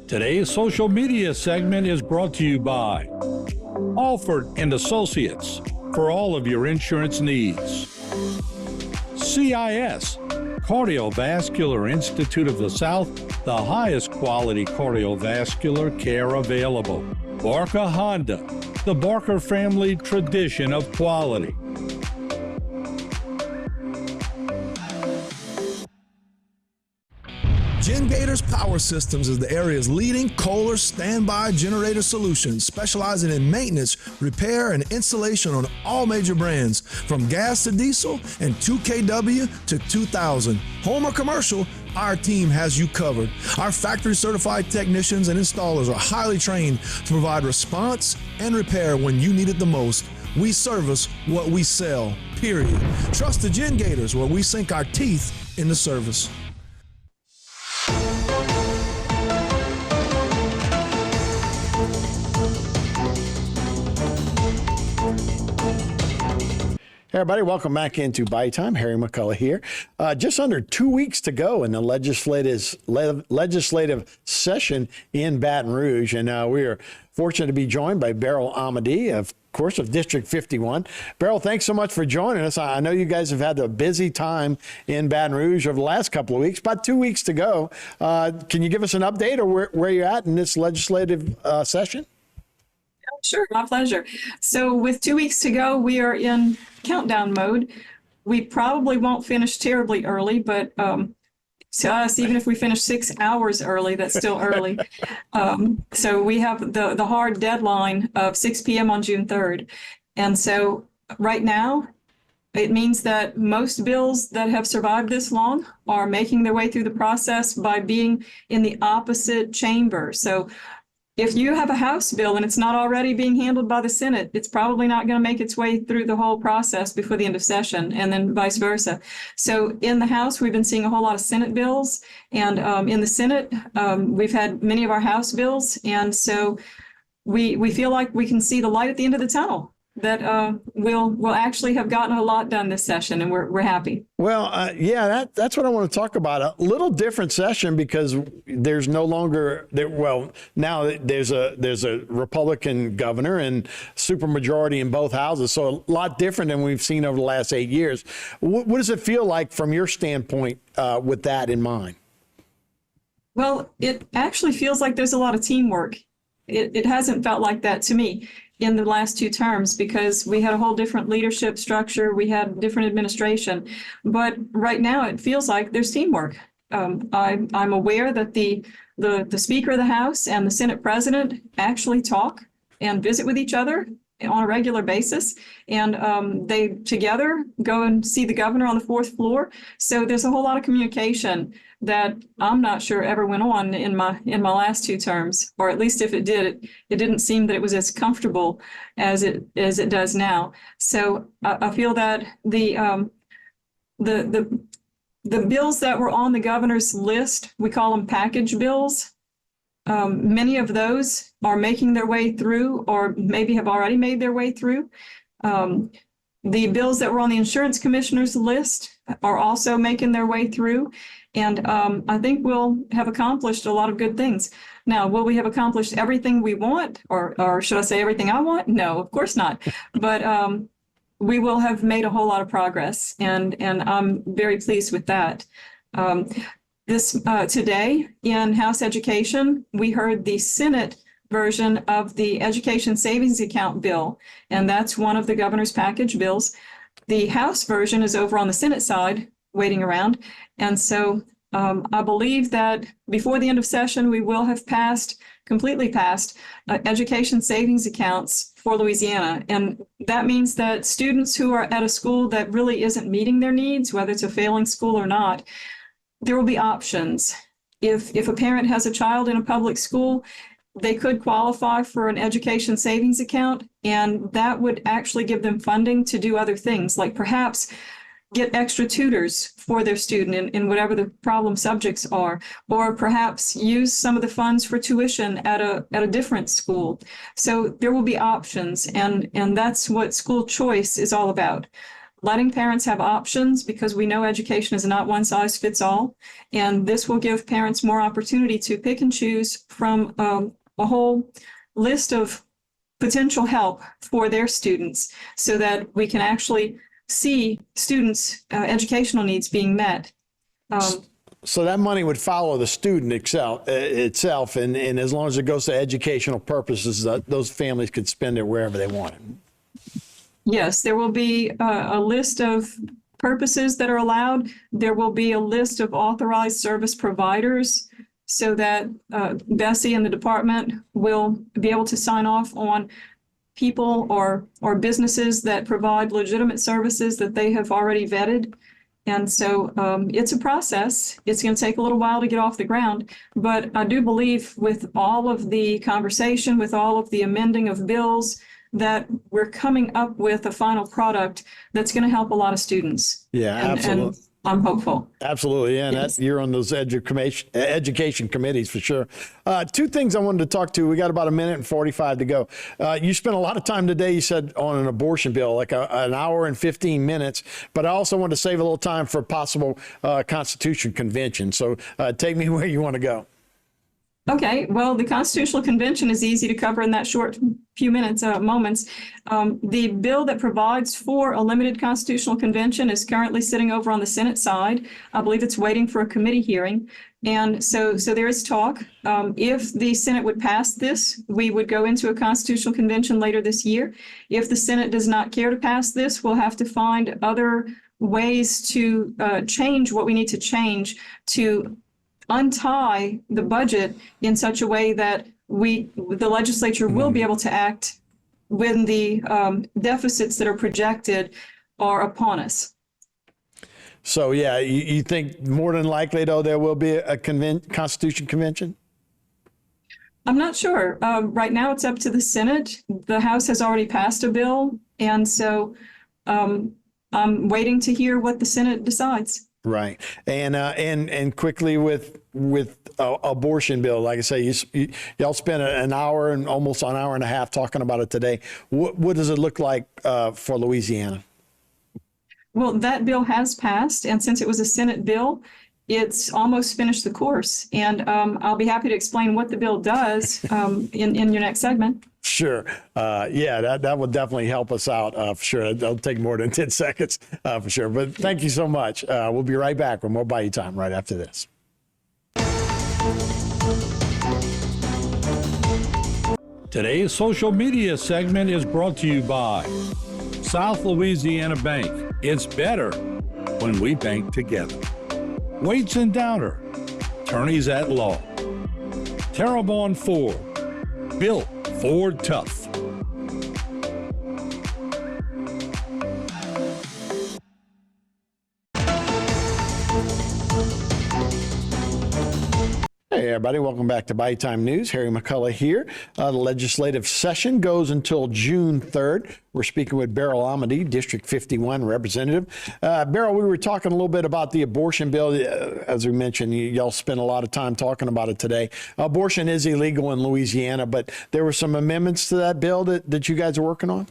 Today's social media segment is brought to you by Alford and Associates for all of your insurance needs. CIS, Cardiovascular Institute of the South, the highest quality cardiovascular care available. Barker Honda, the Barker family tradition of quality. Gators Power Systems is the area's leading Kohler standby generator solution, specializing in maintenance, repair, and installation on all major brands, from gas to diesel and 2kW to 2000. Home or commercial, our team has you covered. Our factory-certified technicians and installers are highly trained to provide response and repair when you need it the most. We service what we sell, period. Trust the Gen Gators, where we sink our teeth into service. Hey everybody, welcome back into Bayou Time. Harry McCullough here. Just under 2 weeks to go in the legislative session in Baton Rouge, and we are fortunate to be joined by Beryl Amedee, of course, of District 51. Beryl, thanks so much for joining us. I know you guys have had a busy time in Baton Rouge over the last couple of weeks, about 2 weeks to go. Can you give us an update or where you're at in this legislative session? Sure, my pleasure. So with 2 weeks to go, we are in countdown mode. We probably won't finish terribly early, but to us, even if we finish 6 hours early, that's still early. So we have the hard deadline of 6 p.m. on June 3rd. And so right now, it means that most bills that have survived this long are making their way through the process by being in the opposite chamber. So if you have a House bill and it's not already being handled by the Senate, it's probably not going to make its way through the whole process before the end of session, and then vice versa. So in the House, we've been seeing a whole lot of Senate bills, and in the Senate, we've had many of our House bills, and so we feel like we can see the light at the end of the tunnel, that we'll actually have gotten a lot done this session, and we're happy. Well, yeah, that's what I want to talk about. A little different session because there's no longer now there's a Republican governor and supermajority in both houses, so a lot different than we've seen over the last 8 years. What does it feel like from your standpoint with that in mind? Well, it actually feels like there's a lot of teamwork. It hasn't felt like that to me in the last 2 terms, because we had a whole different leadership structure, we had different administration, but right now it feels like there's teamwork. I'm aware that the Speaker of the House and the Senate President actually talk and visit with each other on a regular basis, and they together go and see the governor on the 4th floor. So there's a whole lot of communication that I'm not sure ever went on in my last 2 terms, or at least if it did, it didn't seem that it was as comfortable as it does now. So I feel that the bills that were on the governor's list, we call them package bills. Many of those are making their way through, or maybe have already made their way through. The bills that were on the insurance commissioner's list are also making their way through. And I think we'll have accomplished a lot of good things. Now, will we have accomplished everything we want, or should I say everything I want? No, of course not. But we will have made a whole lot of progress, and I'm very pleased with that. Today in House Education, we heard the Senate version of the Education Savings Account bill, and that's one of the governor's package bills. The House version is over on the Senate side, waiting around. And so I believe that before the end of session, we will have completely passed education savings accounts for Louisiana. And that means that students who are at a school that really isn't meeting their needs, whether it's a failing school or not, there will be options. If a parent has a child in a public school, they could qualify for an education savings account, and that would actually give them funding to do other things, like perhaps get extra tutors for their student in whatever the problem subjects are, or perhaps use some of the funds for tuition at a different school. So there will be options, and that's what school choice is all about. letting parents have options, because we know education is not one size fits all. And this will give parents more opportunity to pick and choose from a whole list of potential help for their students, so that we can actually see students' educational needs being met. So that money would follow the student itself, and as long as it goes to educational purposes, those families could spend it wherever they want it. Yes, there will be a list of purposes that are allowed. There will be a list of authorized service providers, so that Bessie and the department will be able to sign off on people or businesses that provide legitimate services that they have already vetted. And so it's a process. It's going to take a little while to get off the ground. But I do believe, with all of the conversation, with all of the amending of bills, that we're coming up with a final product that's going to help a lot of students. Yeah, absolutely. And I'm hopeful. Absolutely. Yeah, and Yes. you're on those education committees for sure. Two things I wanted to talk to. We got about a minute and 45 to go. You spent a lot of time today, you said, on an abortion bill, like an hour and 15 minutes, but I also want to save a little time for a possible Constitution convention. So take me where you want to go. Okay, well, the Constitutional Convention is easy to cover in that short few moments. The bill that provides for a limited Constitutional Convention is currently sitting over on the Senate side. I believe it's waiting for a committee hearing. And so there is talk. If the Senate would pass this, we would go into a Constitutional Convention later this year. If the Senate does not care to pass this, we'll have to find other ways to change what we need to change to untie the budget in such a way that the legislature will be able to act when the deficits that are projected are upon us. So, yeah, you think more than likely, though, there will be a Constitution convention? I'm not sure. Right now, it's up to the Senate. The House has already passed a bill, and so I'm waiting to hear what the Senate decides. Right. And quickly with abortion bill, like I say, y'all spent an hour and almost an hour and a half talking about it today. What does it look like for Louisiana? Well, that bill has passed, and since it was a Senate bill, it's almost finished the course. And I'll be happy to explain what the bill does in your next segment. Sure. Yeah, that will definitely help us out for sure. It'll take more than 10 seconds for sure. But thank you so much. We'll be right back with more Bayou Time right after this. Today's social media segment is brought to you by South Louisiana Bank. It's better when we bank together. Waits and Downer, attorneys at law. Terrebonne Ford, built Ford tough. Hey, everybody. Welcome back to Bayou Time News. Harry McCullough here. The legislative session goes until June 3rd. We're speaking with Beryl Amedee, District 51 representative. Beryl, we were talking a little bit about the abortion bill. As we mentioned, y'all spent a lot of time talking about it today. Abortion is illegal in Louisiana, but there were some amendments to that bill that you guys are working on?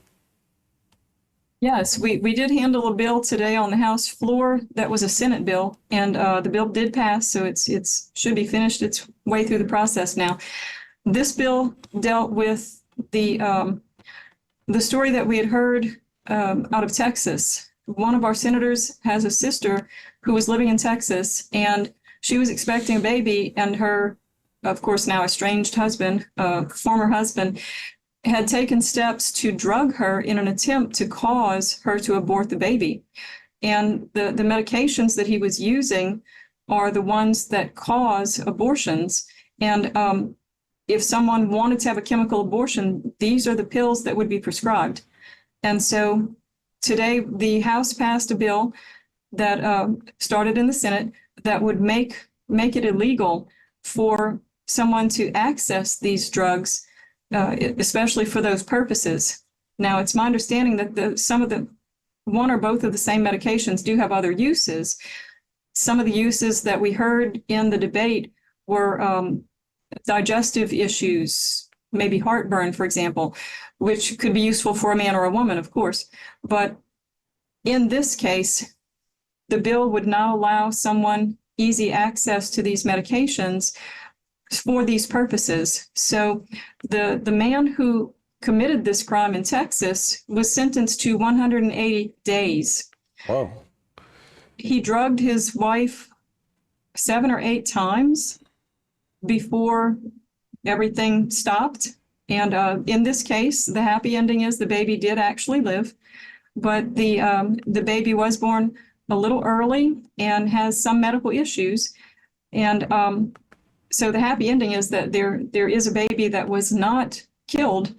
Yes, we did handle a bill today on the House floor that was a Senate bill, and the bill did pass, so it's should be finished its way through the process now. This bill dealt with the story that we had heard out of Texas. One of our senators has a sister who was living in Texas, and she was expecting a baby, and her, of course, now estranged husband, former husband, had taken steps to drug her in an attempt to cause her to abort the baby. And the medications that he was using are the ones that cause abortions. And if someone wanted to have a chemical abortion, these are the pills that would be prescribed. And so today, the House passed a bill that started in the Senate that would make it illegal for someone to access these drugs, especially for those purposes. Now, it's my understanding that some of the one or both of the same medications do have other uses. Some of the uses that we heard in the debate were digestive issues, maybe heartburn, for example, which could be useful for a man or a woman, of course. But in this case, the bill would not allow someone easy access to these medications for these purposes. So the man who committed this crime in Texas was sentenced to 180 days. Whoa. He drugged his wife 7 or 8 times before everything stopped. And in this case, the happy ending is the baby did actually live, but the baby was born a little early and has some medical issues. And so the happy ending is that there is a baby that was not killed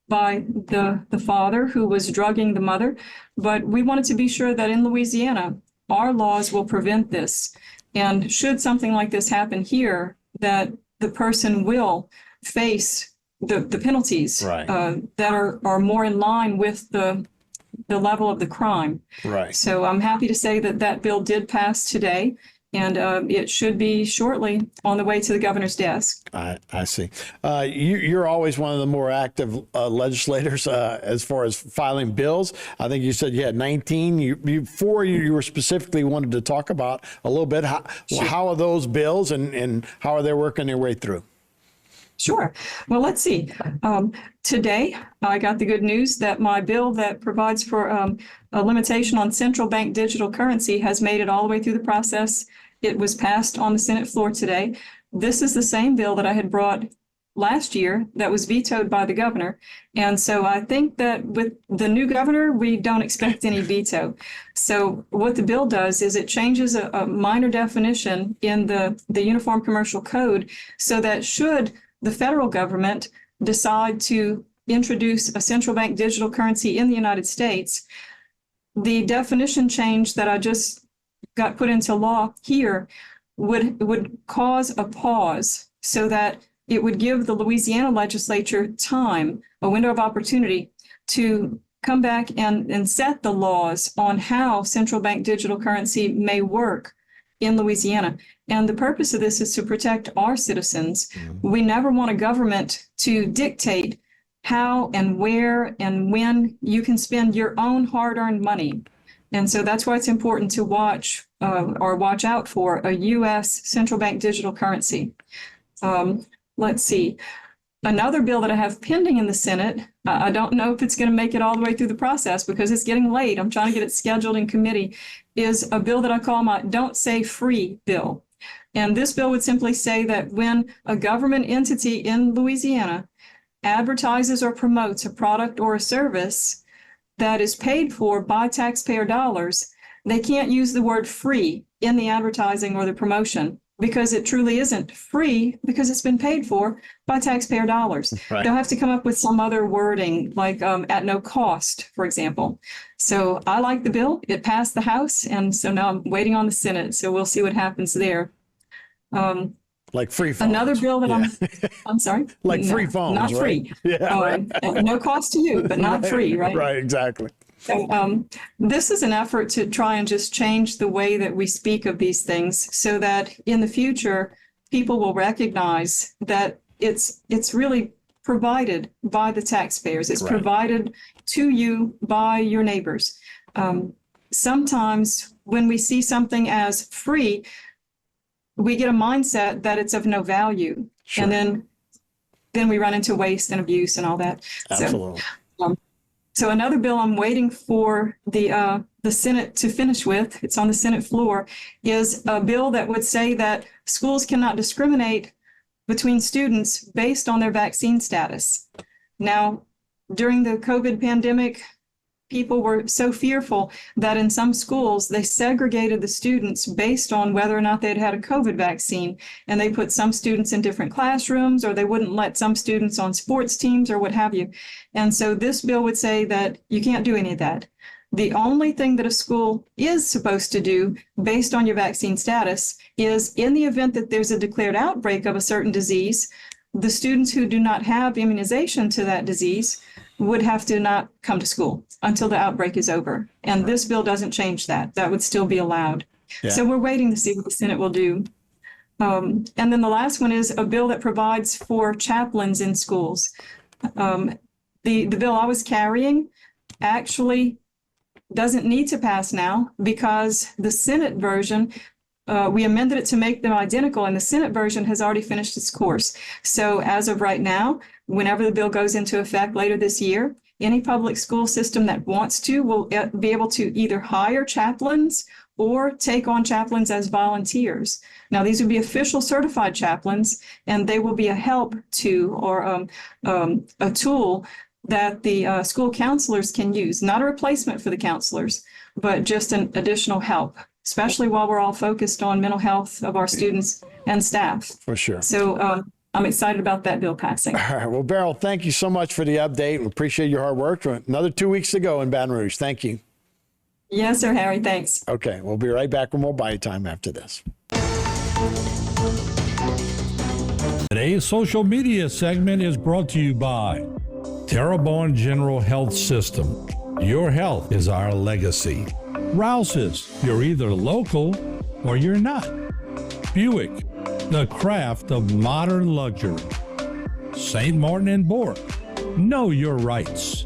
by the father who was drugging the mother. But we wanted to be sure that in Louisiana, our laws will prevent this. And should something like this happen here, that the person will face the penalties Right. that are more in line with the level of the crime. Right. So I'm happy to say that that bill did pass today, and it should be shortly on the way to the governor's desk. I see. You're always one of the more active legislators as far as filing bills. I think you said you had 19. Four you were specifically wanted to talk about a little bit. How are those bills and how are they working their way through? Sure. Well, let's see. Today, I got the good news that my bill that provides for a limitation on central bank digital currency has made it all the way through the process. It was passed on the Senate floor today. This is the same bill that I had brought last year that was vetoed by the governor. And so I think that with the new governor, we don't expect any veto. So what the bill does is it changes a minor definition in the Uniform Commercial Code so that should the federal government decide to introduce a central bank digital currency in the United States, the definition change that I just got put into law here would cause a pause so that it would give the Louisiana legislature time, a window of opportunity to come back and set the laws on how central bank digital currency may work in Louisiana. And the purpose of this is to protect our citizens. We never want a government to dictate how and where and when you can spend your own hard-earned money. And so that's why it's important to watch out for a U.S. central bank digital currency. Let's see. Another bill that I have pending in the Senate, I don't know if it's going to make it all the way through the process because it's getting late. I'm trying to get it scheduled in committee, is a bill that I call my Don't Say Free bill. And this bill would simply say that when a government entity in Louisiana advertises or promotes a product or a service that is paid for by taxpayer dollars, they can't use the word free in the advertising or the promotion because it truly isn't free because it's been paid for by taxpayer dollars. Right. They'll have to come up with some other wording like at no cost, for example. So I like the bill. It passed the House, and so now I'm waiting on the Senate. So we'll see what happens there. Like free phones. Another bill that I'm sorry. Like No, free phones, not right? free. Yeah. No cost to you, but not free, right? Right, exactly. So, this is an effort to try and just change the way that we speak of these things so that in the future, people will recognize that it's really provided by the taxpayers. It's Right. provided to you by your neighbors. Sometimes when we see something as free, we get a mindset that it's of no value. Sure. And then we run into waste and abuse and all that. Absolutely. So another bill I'm waiting for the Senate to finish with, it's on the Senate floor, is a bill that would say that schools cannot discriminate between students based on their vaccine status. Now, during the COVID pandemic, people were so fearful that in some schools, they segregated the students based on whether or not they'd had a COVID vaccine. And they put some students in different classrooms, or they wouldn't let some students on sports teams or what have you. And so this bill would say that you can't do any of that. The only thing that a school is supposed to do based on your vaccine status is in the event that there's a declared outbreak of a certain disease, the students who do not have immunization to that disease would have to not come to school until the outbreak is over. And this bill doesn't change that. That would still be allowed. Yeah. So we're waiting to see what the Senate will do. And then the last one is a bill that provides for chaplains in schools. The bill I was carrying actually doesn't need to pass now because the Senate version, we amended it to make them identical, and the Senate version has already finished its course. So as of right now, whenever the bill goes into effect later this year, any public school system that wants to will be able to either hire chaplains or take on chaplains as volunteers. Now, these would be official certified chaplains, and they will be a help to, or a tool that the school counselors can use, not a replacement for the counselors, but just an additional help, especially while we're all focused on mental health of our students and staff. For sure. So I'm excited about that bill passing. All right. Well, Beryl, thank you so much for the update. We appreciate your hard work. Another 2 weeks to go in Baton Rouge. Thank you. Yes, sir, Harry. Thanks. Okay. We'll be right back with more Bayou Time after this. Today's social media segment is brought to you by Terrebonne General Health System. Your health is our legacy. Rouse's, you're either local or you're not. Buick, the craft of modern luxury. St. Martin and Bork, know your rights.